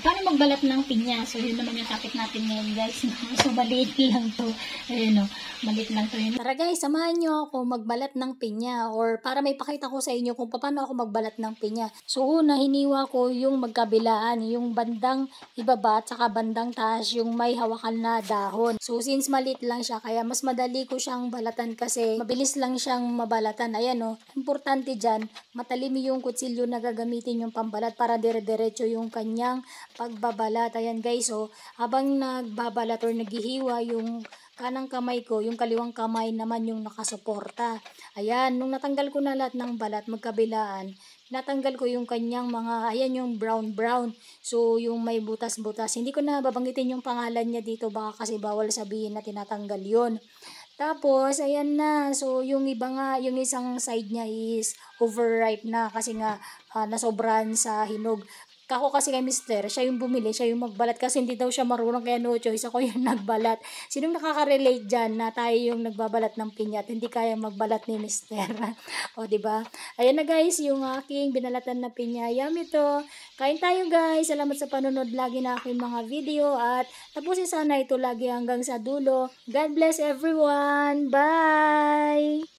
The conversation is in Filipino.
Paano magbalat ng pinya? So, yun naman yung topic natin ngayon, guys. So, maliit lang to. Ayun, no? Maliit lang to yun. Tara, guys, samahan nyo ako magbalat ng pinya or para may pakita ko sa inyo kung paano ako magbalat ng pinya. So, una, hiniwa ko yung magkabilaan, yung bandang ibaba at saka bandang taas, yung may hawakan na dahon. So, since maliit lang siya, kaya mas madali ko siyang balatan kasi mabilis lang siyang mabalatan. Ayan, no? Importante dyan, matalim yung kutsilyo na gagamitin yung pambalat para dire-diretso yung kanyang pagbabalat. Ayan guys, so habang nagbabalat or naghihiwa yung kanang kamay ko, yung kaliwang kamay naman yung nakasuporta. Ayan, nung natanggal ko na lahat ng balat magkabilaan, natanggal ko yung kanyang mga, ayan yung brown. So, yung may butas-butas. Hindi ko na babanggitin yung pangalan niya dito, baka kasi bawal sabihin na tinatanggal yun. Tapos, ayan na. So, yung iba nga, yung isang side niya is overripe na kasi nga nasobrahan sa hinog. Kako kasi kay mister, siya yung bumili, siya yung magbalat kasi hindi daw siya marunong kaya no choice, ako yung nagbalat. Sinong nakaka-relate dyan na tayo yung nagbabalat ng pinya at hindi kaya magbalat ni mister? O, diba? Ayan na guys, yung aking binalatan na pinya. Yummy to. Kain tayo guys. Salamat sa panonood lagi na aking mga video at tapusin sana ito lagi hanggang sa dulo. God bless everyone. Bye!